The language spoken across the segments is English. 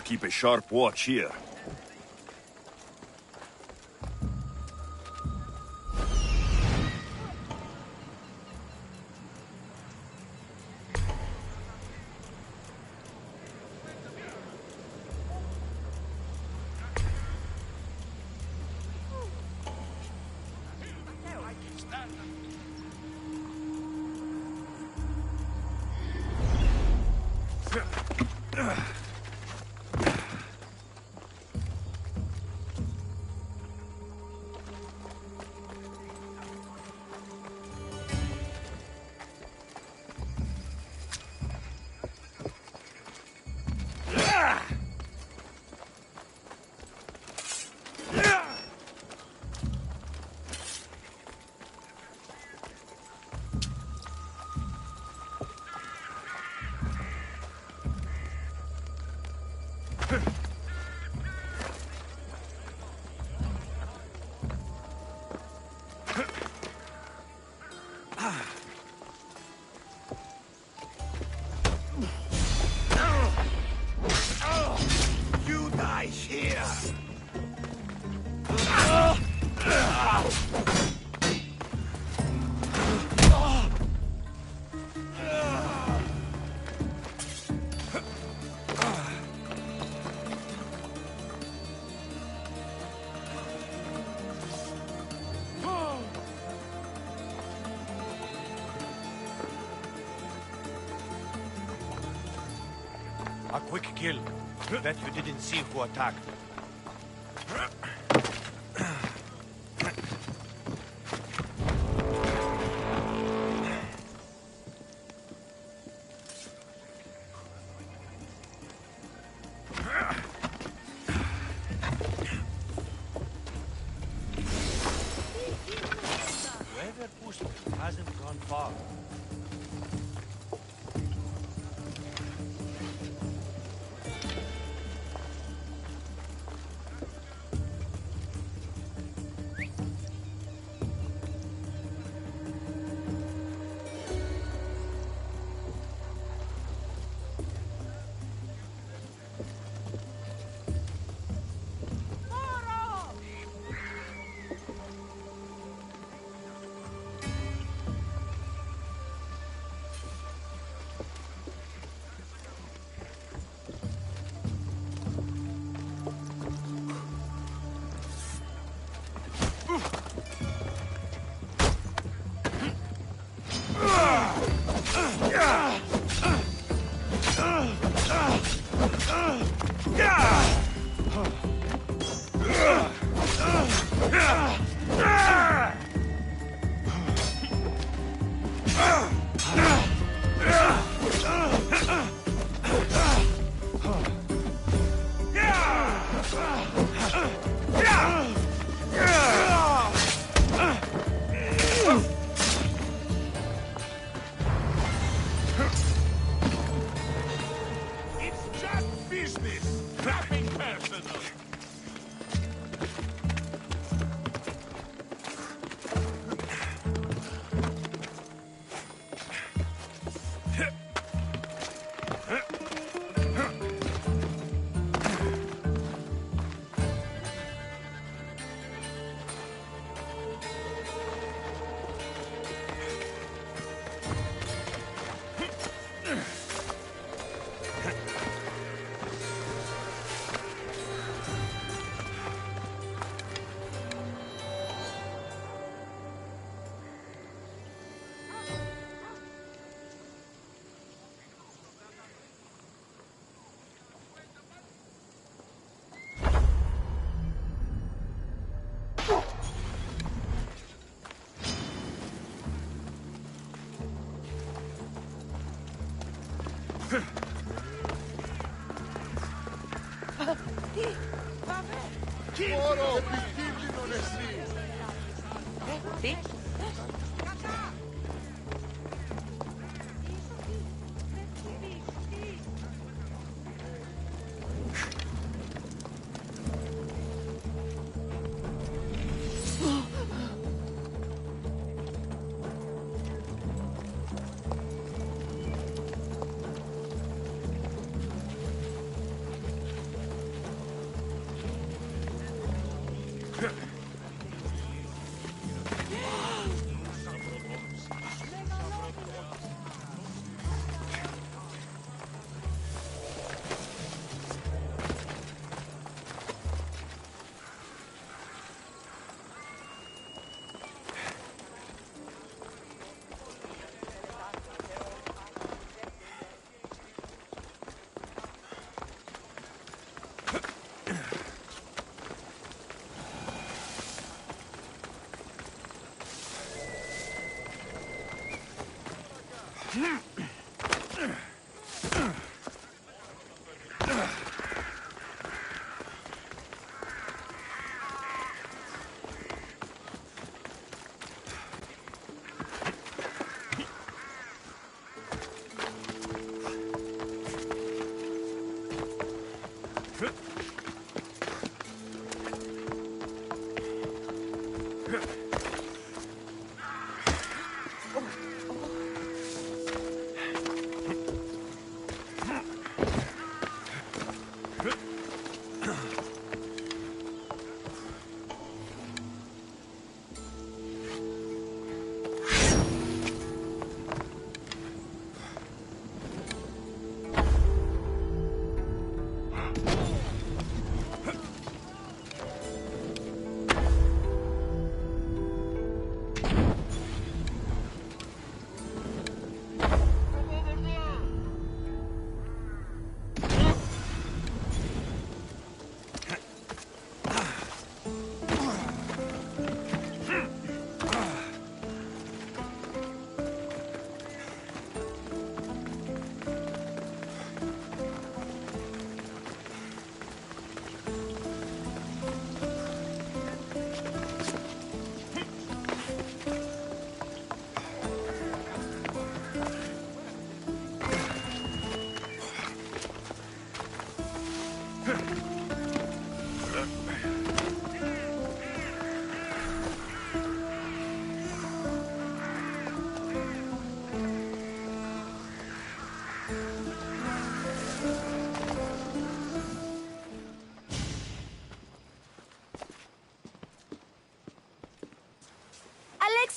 keep a sharp watch here. You die here! A quick kill. Bet you didn't see who attacked. Whoever pushed him hasn't gone far. It's just business! Nothing personal! Oro, piccini non è sì. Sì?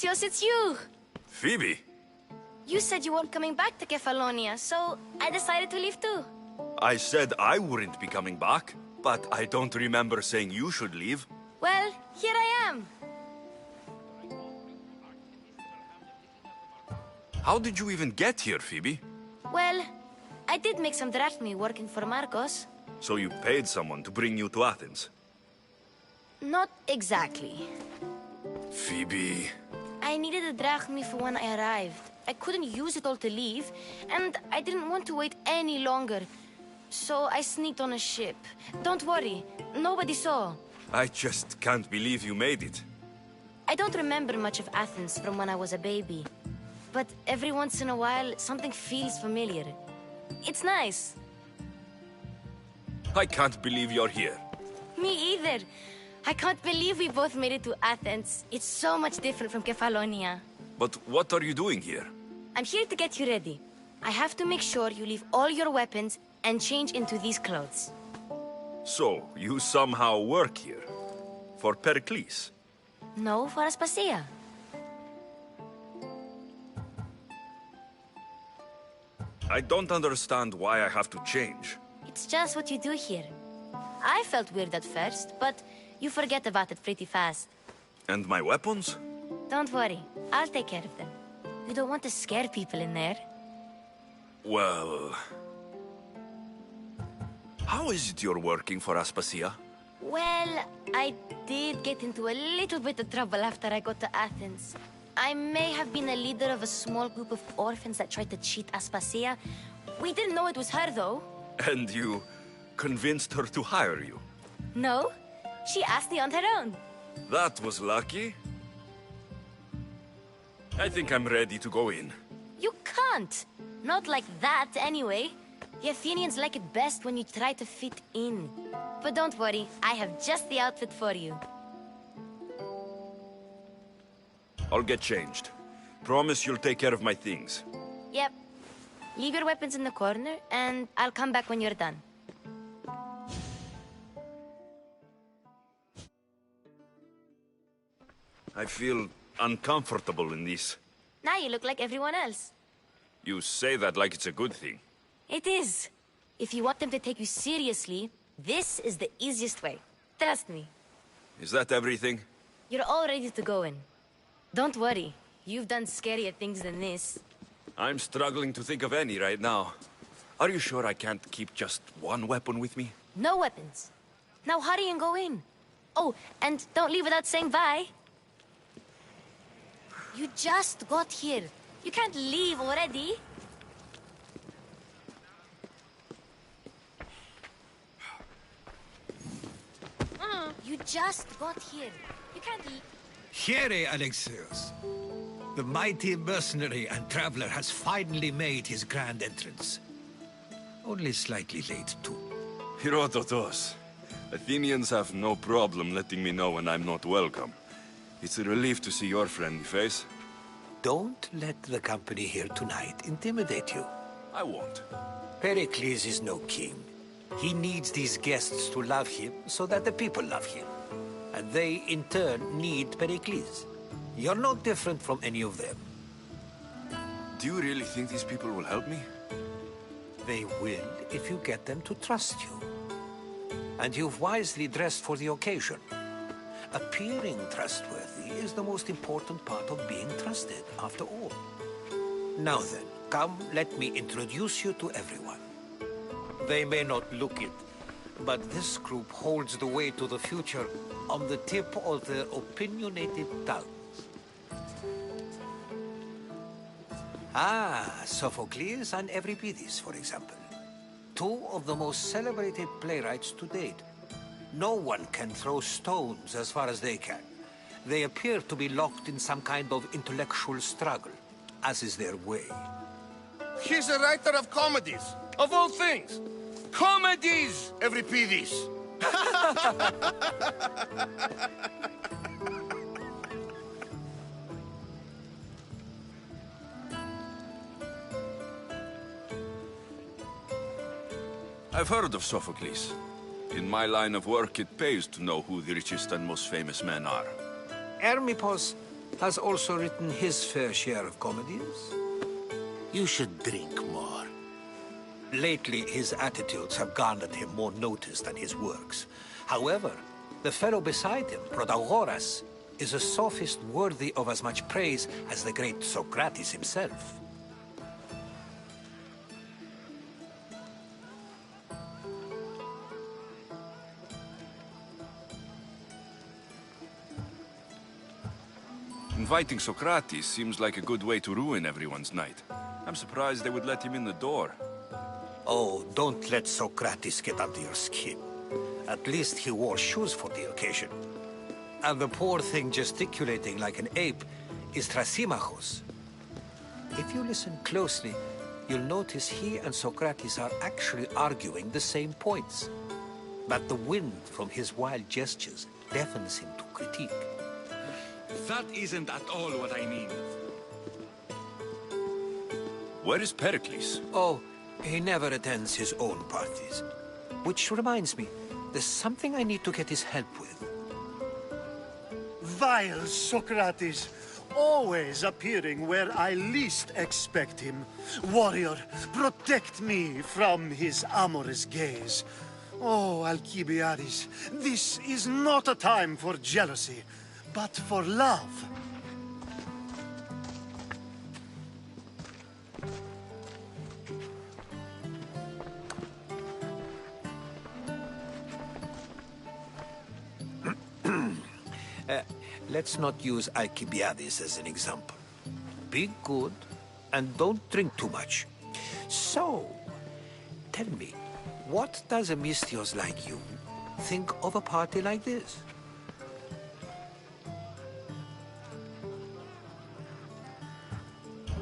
Alexios, it's you! Phoebe? You said you weren't coming back to Kefalonia, so I decided to leave too. I said I wouldn't be coming back, but I don't remember saying you should leave. Well, here I am. How did you even get here, Phoebe? Well, I did make some drachmi working for Marcos. So you paid someone to bring you to Athens? Not exactly. Phoebe... I needed a drachmi for when I arrived. I couldn't use it all to leave, and I didn't want to wait any longer. So I sneaked on a ship. Don't worry, nobody saw. I just can't believe you made it. I don't remember much of Athens from when I was a baby. But every once in a while, something feels familiar. It's nice. I can't believe you're here. Me either. I can't believe we both made it to Athens. It's so much different from Kefalonia. But what are you doing here? I'm here to get you ready. I have to make sure you leave all your weapons and change into these clothes. So, you somehow work here? For Pericles? No, for Aspasia. I don't understand why I have to change. It's just what you do here. I felt weird at first, but you forget about it pretty fast. And my weapons? Don't worry, I'll take care of them. You don't want to scare people in there. Well... How is it you're working for Aspasia? Well, I did get into a little bit of trouble after I got to Athens. I may have been a leader of a small group of orphans that tried to cheat Aspasia. We didn't know it was her, though. And you convinced her to hire you? No, she asked me on her own. That was lucky. I think I'm ready to go in. You can't. Not like that, anyway. The Athenians like it best when you try to fit in. But don't worry, I have just the outfit for you. I'll get changed. Promise you'll take care of my things. Yep. Leave your weapons in the corner, and I'll come back when you're done. I feel uncomfortable in this. Now you look like everyone else. You say that like it's a good thing. It is. If you want them to take you seriously, this is the easiest way. Trust me. Is that everything? You're all ready to go in. Don't worry. You've done scarier things than this. I'm struggling to think of any right now. Are you sure I can't keep just one weapon with me? No weapons. Now hurry and go in. Oh, and don't leave without saying bye. You just got here. You can't leave already. You just got here. You can't leave. Here, Alexios. The mighty mercenary and traveler has finally made his grand entrance. Only slightly late, too. Herodotos. Athenians have no problem letting me know when I'm not welcome. It's a relief to see your friendly face. Don't let the company here tonight intimidate you. I won't. Pericles is no king. He needs these guests to love him so that the people love him. And they, in turn, need Pericles. You're no different from any of them. Do you really think these people will help me? They will if you get them to trust you. And you've wisely dressed for the occasion. Appearing trustworthy is the most important part of being trusted, after all. Now then, come, let me introduce you to everyone. They may not look it, but this group holds the way to the future on the tip of their opinionated tongues. Sophocles and Euripides, for example. Two of the most celebrated playwrights to date. No one can throw stones as far as they can. They appear to be locked in some kind of intellectual struggle, as is their way. He's a writer of comedies, of all things. Comedies, Euripides. I've heard of Sophocles. In my line of work, it pays to know who the richest and most famous men are. Hermippos has also written his fair share of comedies. You should drink more. Lately, his attitudes have garnered him more notice than his works. However, the fellow beside him, Protagoras, is a sophist worthy of as much praise as the great Socrates himself. Inviting Socrates seems like a good way to ruin everyone's night. I'm surprised they would let him in the door. Oh, don't let Socrates get under your skin. At least he wore shoes for the occasion. And the poor thing gesticulating like an ape is Thrasymachos. If you listen closely, you'll notice he and Socrates are actually arguing the same points. But the wind from his wild gestures deafens him to critique. That isn't at all what I mean. Where is Pericles? Oh, he never attends his own parties. Which reminds me, there's something I need to get his help with. Vile Socrates, always appearing where I least expect him. Warrior, protect me from his amorous gaze. Oh, Alcibiades, this is not a time for jealousy, but for love. Let's not use Alcibiades as an example. Be good, and don't drink too much. So, tell me, what does a Mystios like you think of a party like this?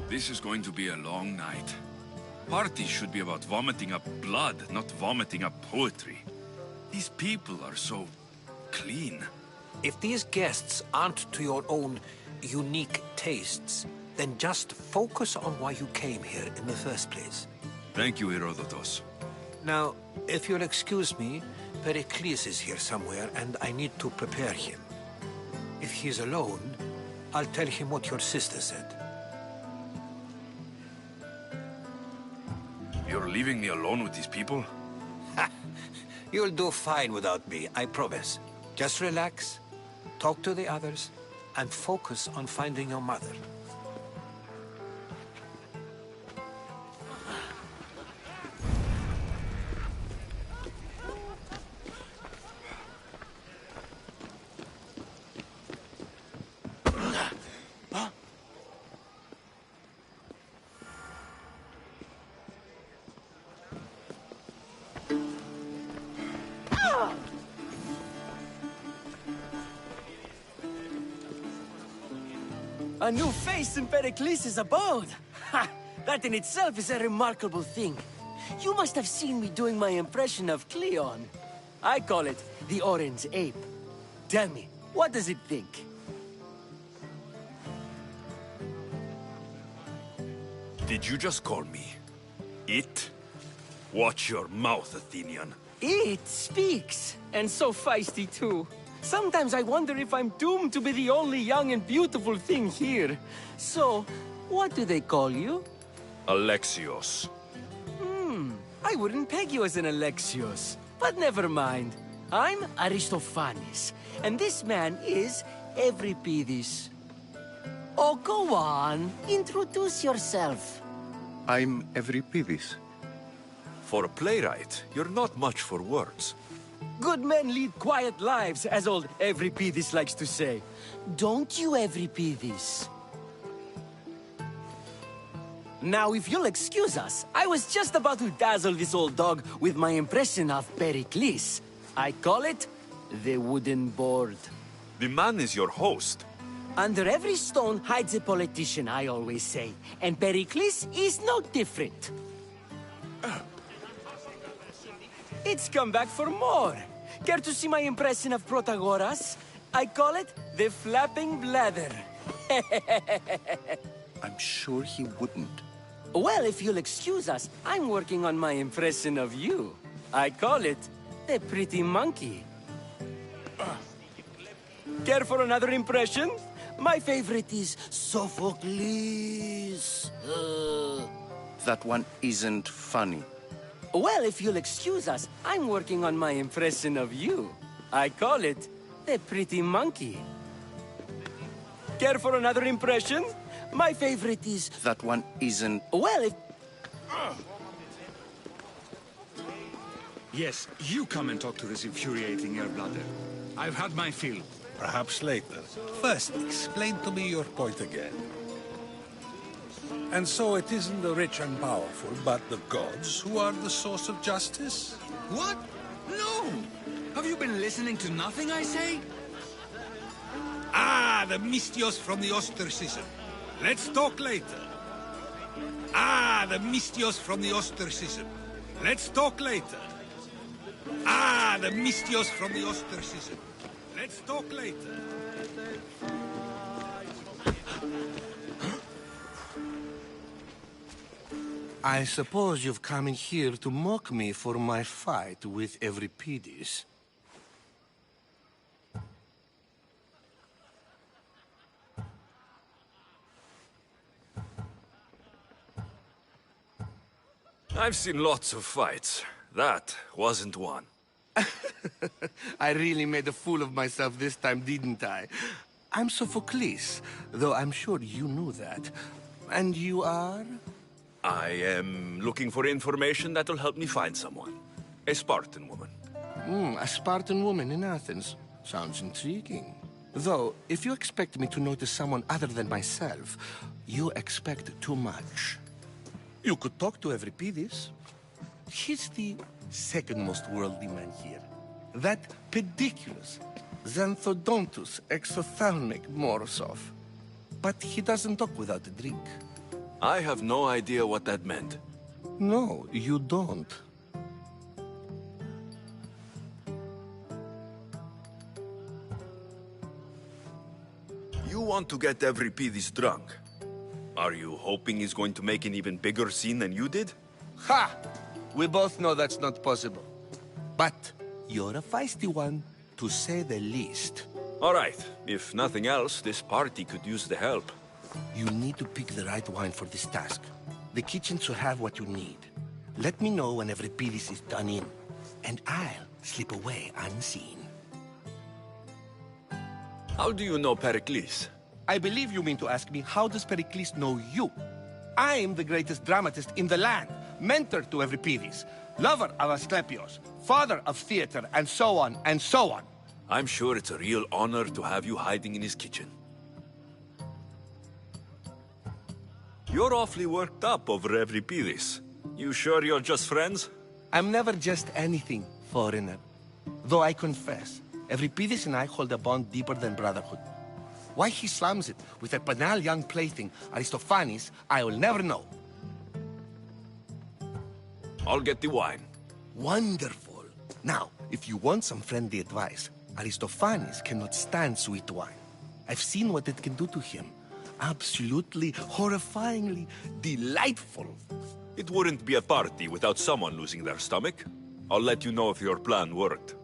This is going to be a long night. Parties should be about vomiting up blood, not vomiting up poetry. These people are so clean. If these guests aren't to your own unique tastes, then just focus on why you came here in the first place. Thank you, Herodotos. Now, if you'll excuse me, Pericles is here somewhere, and I need to prepare him. If he's alone, I'll tell him what your sister said. You're leaving me alone with these people? You'll do fine without me, I promise. Just relax, talk to the others, and focus on finding your mother. A new face in Pericles' abode! Ha! That in itself is a remarkable thing. You must have seen me doing my impression of Cleon. I call it the Orange Ape. Tell me, what does it think? Did you just call me it? Watch your mouth, Athenian. It speaks, and so feisty too. Sometimes I wonder if I'm doomed to be the only young and beautiful thing here. So, what do they call you? Alexios. I wouldn't peg you as an Alexios. But never mind. I'm Aristophanes, and this man is Euripides. Oh, go on. Introduce yourself. I'm Euripides. For a playwright, you're not much for words. Good men lead quiet lives, as old Euripides likes to say. Don't you, Euripides? Now, if you'll excuse us, I was just about to dazzle this old dog with my impression of Pericles. I call it the wooden board. The man is your host. Under every stone hides a politician, I always say. And Pericles is no different. It's come back for more. Care to see my impression of Protagoras? I call it the flapping bladder. I'm sure he wouldn't. Well, if you'll excuse us, I'm working on my impression of you. I call it the pretty monkey. Care for another impression? My favorite is Sophocles. That one isn't funny. Well, if you'll excuse us, I'm working on my impression of you. I call it the pretty monkey. Care for another impression? My favorite is... That one isn't... Well, if... Yes, you come and talk to this infuriating airbladder. I've had my fill. Perhaps later. First, explain to me your point again. And so it isn't the rich and powerful, but the gods who are the source of justice? What? No! Have you been listening to nothing I say? Ah, the Mystios from the ostracism. Let's talk later. Ah, the Mystios from the ostracism. Let's talk later. Ah, the Mystios from the ostracism. Let's talk later. I suppose you've come in here to mock me for my fight with Euripides. I've seen lots of fights. That wasn't one. I really made a fool of myself this time, didn't I? I'm Sophocles, though I'm sure you knew that. And you are? I am looking for information that'll help me find someone. A Spartan woman. A Spartan woman in Athens. Sounds intriguing. Though, if you expect me to notice someone other than myself, you expect too much. You could talk to Euripides. He's the second most worldly man here. That pediculous, xanthodontus exophthalmic Morosov. But he doesn't talk without a drink. I have no idea what that meant. No, you don't. You want to get Euripides drunk. Are you hoping he's going to make an even bigger scene than you did? Ha! We both know that's not possible. But you're a feisty one, to say the least. All right. If nothing else, this party could use the help. You need to pick the right wine for this task. The kitchen should have what you need. Let me know when Euripides is done in, and I'll slip away unseen. How do you know Pericles? I believe you mean to ask me, how does Pericles know you? I'm the greatest dramatist in the land, mentor to Euripides, lover of Asclepios, father of theater, and so on, and so on. I'm sure it's a real honor to have you hiding in his kitchen. You're awfully worked up over Euripides. You sure you're just friends? I'm never just anything, foreigner. Though I confess, Euripides and I hold a bond deeper than brotherhood. Why he slams it with a banal young plaything, Aristophanes, I will never know. I'll get the wine. Wonderful. Now, if you want some friendly advice, Aristophanes cannot stand sweet wine. I've seen what it can do to him. Absolutely, horrifyingly delightful. It wouldn't be a party without someone losing their stomach. I'll let you know if your plan worked.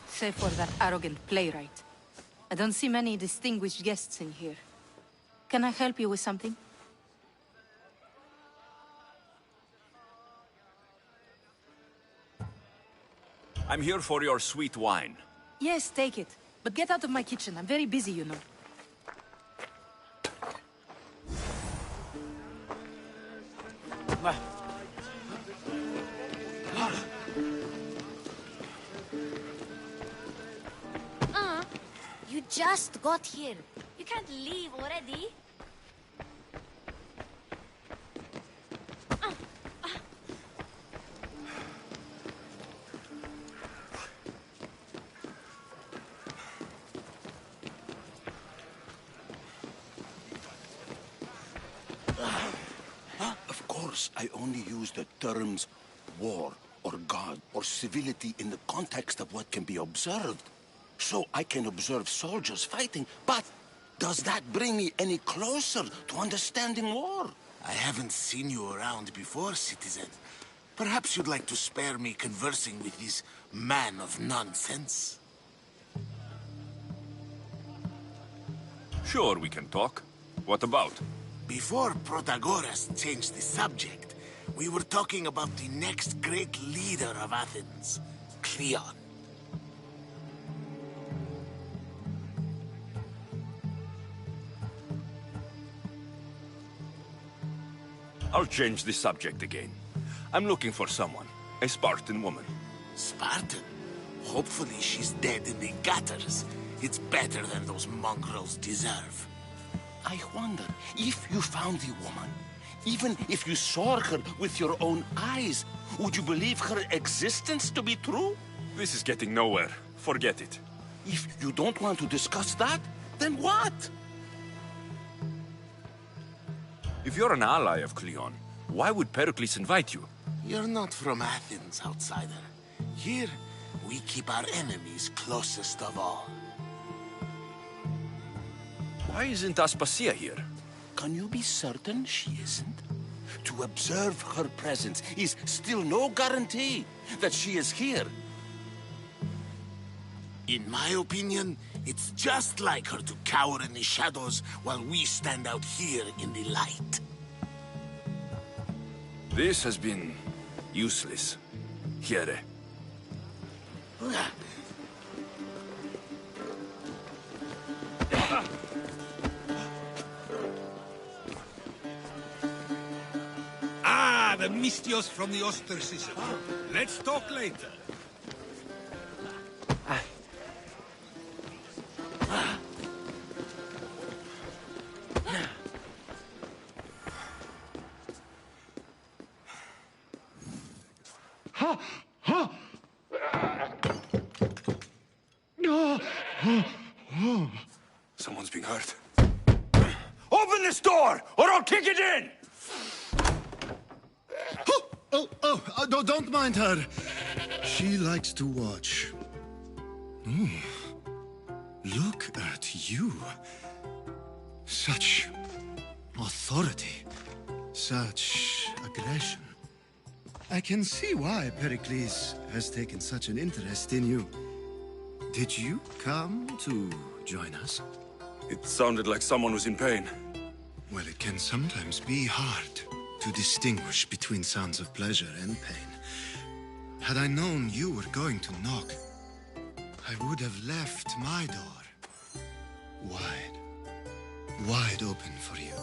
Save for that arrogant playwright. I don't see many distinguished guests in here. Can I help you with something? I'm here for your sweet wine. Yes, take it. But get out of my kitchen. I'm very busy, you know. You just got here. You can't leave already. Of course, I only use the terms war or God or civility in the context of what can be observed. So I can observe soldiers fighting, but does that bring me any closer to understanding war? I haven't seen you around before, citizen. Perhaps you'd like to spare me conversing with this man of nonsense? Sure, we can talk. What about? Before Protagoras changed the subject, we were talking about the next great leader of Athens, Cleon. I'll change the subject again. I'm looking for someone. A Spartan woman. Spartan? Hopefully she's dead in the gutters. It's better than those mongrels deserve. I wonder if you found the woman, even if you saw her with your own eyes, would you believe her existence to be true? This is getting nowhere. Forget it. If you don't want to discuss that, then what? If you're an ally of Cleon, why would Pericles invite you? You're not from Athens, outsider. Here, we keep our enemies closest of all. Why isn't Aspasia here? Can you be certain she isn't? To observe her presence is still no guarantee that she is here. In my opinion, it's just like her to cower in the shadows while we stand out here in the light. This has been useless. Here. Ah, the Mystios from the ostracism. Let's talk later. Someone's being hurt. Open this door, or I'll kick it in! Don't mind her. She likes to watch. Look at you. Such authority. Such aggression. I can see why Pericles has taken such an interest in you. Did you come to join us? It sounded like someone was in pain. Well, it can sometimes be hard to distinguish between sounds of pleasure and pain. Had I known you were going to knock, I would have left my door wide open for you.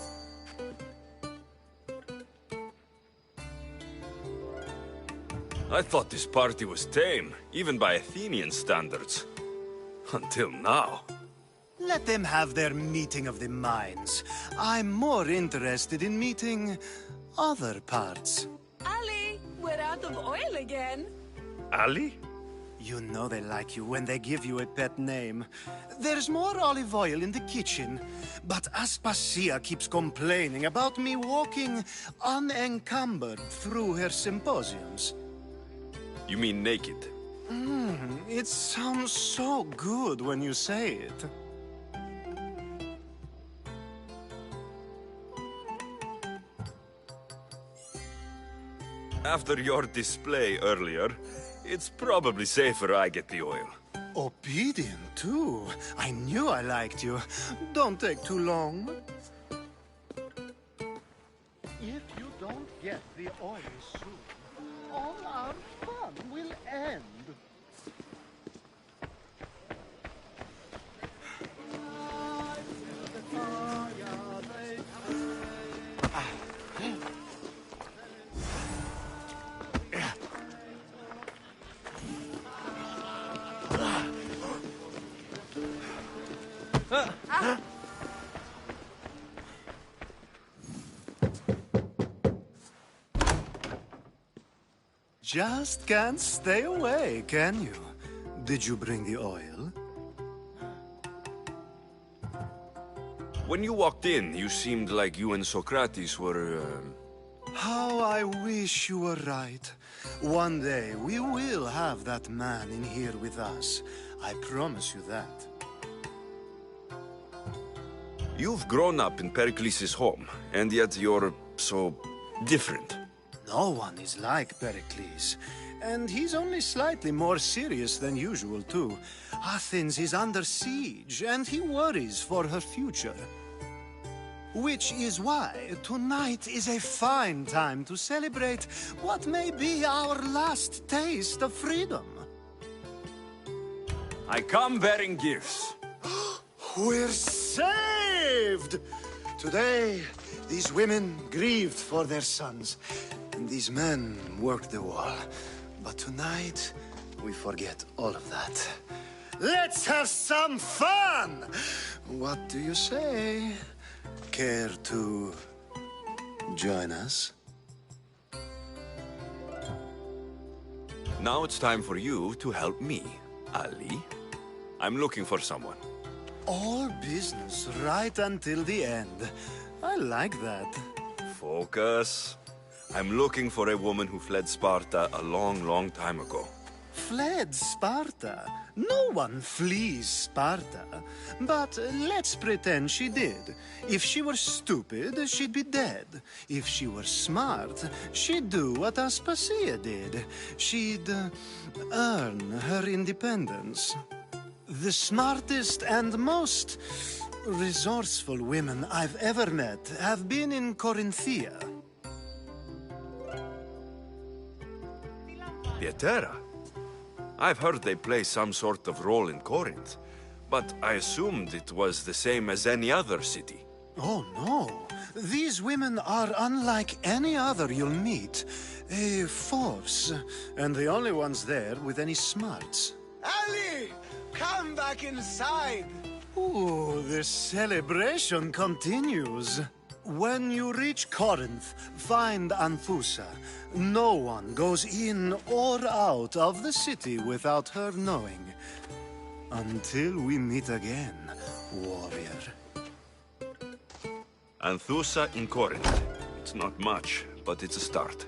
I thought this party was tame, even by Athenian standards. Until now. Let them have their meeting of the minds. I'm more interested in meeting other parts. Ali, we're out of oil again. Ali? You know they like you when they give you a pet name. There's more olive oil in the kitchen, but Aspasia keeps complaining about me walking unencumbered through her symposiums. You mean naked? It sounds so good when you say it. After your display earlier, it's probably safer I get the oil. Obedient, too. I knew I liked you. Don't take too long. If you don't get the oil soon, all our fun will end. Just can't stay away, can you? Did you bring the oil? When you walked in, you seemed like you and Socrates were, How I wish you were right. One day we will have that man in here with us. I promise you that. You've grown up in Pericles' home, and yet you're so different. No one is like Pericles. And he's only slightly more serious than usual, too. Athens is under siege, and he worries for her future. Which is why tonight is a fine time to celebrate what may be our last taste of freedom. I come bearing gifts. We're saved! Today, these women grieved for their sons, and these men worked the wall. But tonight, we forget all of that. Let's have some fun! What do you say? Care to join us? Now it's time for you to help me, Ali. I'm looking for someone. All business right until the end. I like that. Focus. I'm looking for a woman who fled Sparta a long, long time ago. Fled Sparta? No one flees Sparta. But let's pretend she did. If she were stupid, she'd be dead. If she were smart, she'd do what Aspasia did. She'd earn her independence. The smartest and most resourceful women I've ever met have been in Corinthia. Pietera? I've heard they play some sort of role in Corinth, but I assumed it was the same as any other city. Oh, no. These women are unlike any other you'll meet. A force, and the only ones there with any smarts. Ali! Come back inside! Ooh, the celebration continues. When you reach Corinth, find Anthusa. No one goes in or out of the city without her knowing. Until we meet again, warrior. Anthusa in Corinth. It's not much, but it's a start.